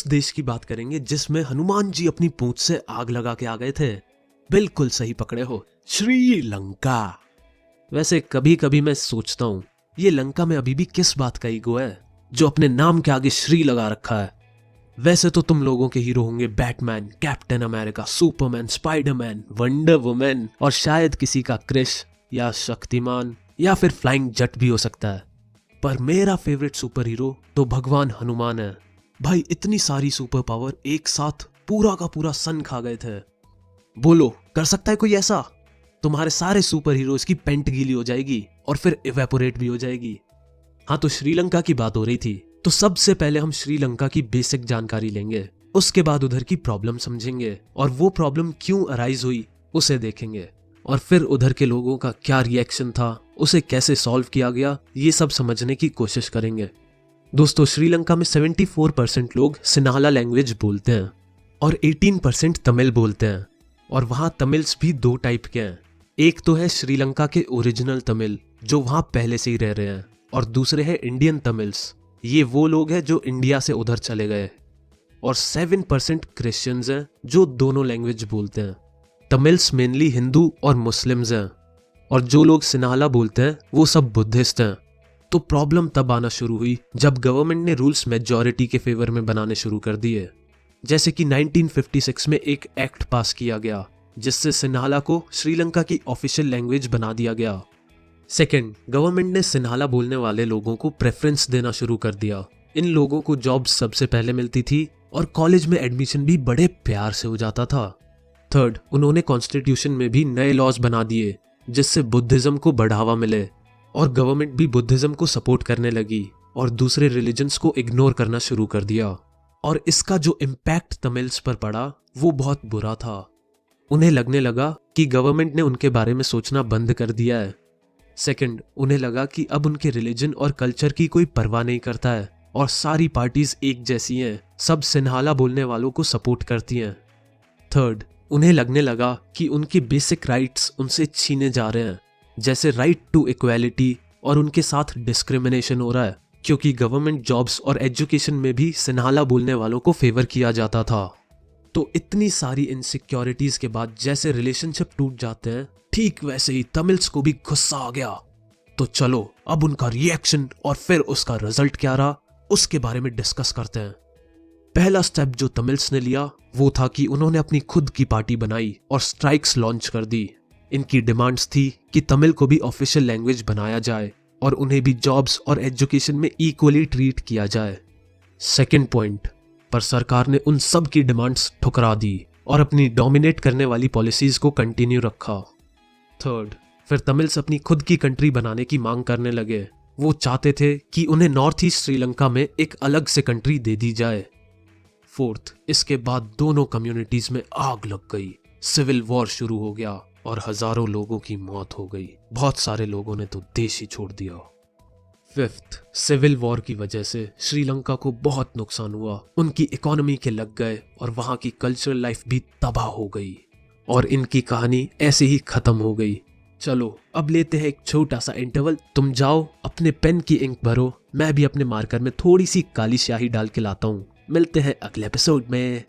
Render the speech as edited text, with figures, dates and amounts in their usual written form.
उस देश की बात करेंगे जिसमें हनुमान जी अपनी पूंछ से आग लगा के आ गए थे। बिल्कुल सही पकड़े हो, श्रीलंका। वैसे कभी कभी मैं सोचता हूँ ये लंका में अभी भी किस बात का ईगो है जो अपने नाम के आगे श्री लगा रखा है। वैसे तो तुम लोगों के हीरो होंगे Batman, captain America, Superman, Spiderman, wonder women और शायद किसी का क्रिश या शक्तिमान या फिर फ्लाइंग जट भी हो सकता है। पर मेरा फेवरेट सुपर हीरो तो भगवान हनुमान है। भाई इतनी सारी सुपर पावर एक साथ पूरा का पूरा सन खा गए थे। बोलो कर सकता है कोई ऐसा? तुम्हारे सारे सुपर हीरोज की पेंट गीली हो जाएगी और फिर इवेपोरेट भी हो जाएगी। हाँ, तो श्रीलंका की बात हो रही थी, तो सबसे पहले हम श्रीलंका की बेसिक जानकारी लेंगे, उसके बाद उधर की प्रॉब्लम समझेंगे और वो प्रॉब्लम क्यों अराइज हुई उसे देखेंगे, और फिर उधर के लोगों का क्या रिएक्शन था, उसे कैसे सॉल्व किया गया, ये सब समझने की कोशिश करेंगे। दोस्तों, श्रीलंका में 74% लोग सिन्हाला लैंग्वेज बोलते हैं और 18% तमिल बोलते हैं। और वहाँ तमिल्स भी दो टाइप के हैं। एक तो है श्रीलंका के ओरिजिनल तमिल जो वहाँ पहले से ही रह रहे हैं, और दूसरे है इंडियन तमिल्स। ये वो लोग हैं जो इंडिया से उधर चले गए। और 7% क्रिश्चियंस हैं जो दोनों लैंग्वेज बोलते हैं। तमिल्स मेनली हिंदू और मुस्लिम्स हैं, और जो लोग सिन्हाला बोलते हैं वो सब बुद्धिस्ट हैं। तो प्रॉब्लम तब आना शुरू हुई जब गवर्नमेंट ने रूल्स मेजॉरिटी के फेवर में बनाने शुरू कर दिए। जैसे कि 1956 में एक एक्ट पास किया गया जिससे सिन्हाला को श्रीलंका की ऑफिशियल लैंग्वेज बना दिया गया। सेकंड, गवर्नमेंट ने सिन्हाला बोलने वाले लोगों को प्रेफरेंस देना शुरू कर दिया। इन लोगों को जॉब्स सबसे पहले मिलती थी और कॉलेज में एडमिशन भी बड़े प्यार से हो जाता था। थर्ड, उन्होंने कॉन्स्टिट्यूशन में भी नए लॉज बना दिए जिससे बुद्धिज्म को बढ़ावा मिले, और गवर्नमेंट भी बुद्धिज्म को सपोर्ट करने लगी और दूसरे रिलीजन्स को इग्नोर करना शुरू कर दिया। और इसका जो इम्पैक्ट तमिल्स पर पड़ा वो बहुत बुरा था। उन्हें लगने लगा कि गवर्नमेंट ने उनके बारे में सोचना बंद कर दिया है। सेकंड, उन्हें लगा कि अब उनके रिलीजन और कल्चर की कोई परवाह नहीं करता है और सारी पार्टीज एक जैसी हैं, सब सिन्हाला बोलने वालों को सपोर्ट करती हैं। थर्ड, उन्हें लगने लगा कि उनके बेसिक राइट्स उनसे छीने जा रहे हैं, जैसे राइट टू इक्वालिटी, और उनके साथ डिस्क्रिमिनेशन हो रहा है क्योंकि गवर्नमेंट जॉब्स और एजुकेशन में भी सिन्हाला बोलने वालों को फेवर किया जाता था। तो इतनी सारी इनसिक्योरिटीज के बाद जैसे रिलेशनशिप टूट जाते हैं, ठीक वैसे ही तमिल्स को भी गुस्सा आ गया। तो चलो अब उनका रिएक्शन और फिर उसका रिजल्ट क्या रहा उसके बारे में डिस्कस करते हैं। पहला स्टेप जो तमिल्स ने लिया वो था कि उन्होंने अपनी खुद की पार्टी बनाई और स्ट्राइक्स लॉन्च कर दी। इनकी डिमांड्स थी कि तमिल को भी ऑफिशियल लैंग्वेज बनाया जाए और उन्हें भी जॉब्स और एजुकेशन में इक्वली ट्रीट किया जाए। सेकंड पॉइंट पर सरकार ने उन सब की डिमांड्स ठुकरा दी और अपनी डोमिनेट करने वाली पॉलिसीज को कंटिन्यू रखा। थर्ड, फिर तमिल्स अपनी खुद की कंट्री बनाने की मांग करने लगे। वो चाहते थे कि उन्हें नॉर्थ ईस्ट श्रीलंका में एक अलग से कंट्री दे दी जाए। फोर्थ, इसके बाद दोनों कम्युनिटीज में आग लग गई, सिविल वॉर शुरू हो गया और हजारों लोगों की मौत हो गई। बहुत सारे लोगों ने तो देश ही छोड़ दिया। फिफ्थ, सिविल वॉर की वजह से श्रीलंका को बहुत नुकसान हुआ। उनकी इकोनॉमी के लग गए और वहां की कल्चरल लाइफ भी तबाह हो गई और इनकी कहानी ऐसे ही खत्म हो गई। चलो अब लेते हैं एक छोटा सा इंटरवल। तुम जाओ अपने पेन की इंक भरो, मैं भी अपने मार्कर में थोड़ी सी काली स्याही डाल के लाता हूँ। मिलते हैं अगले एपिसोड में।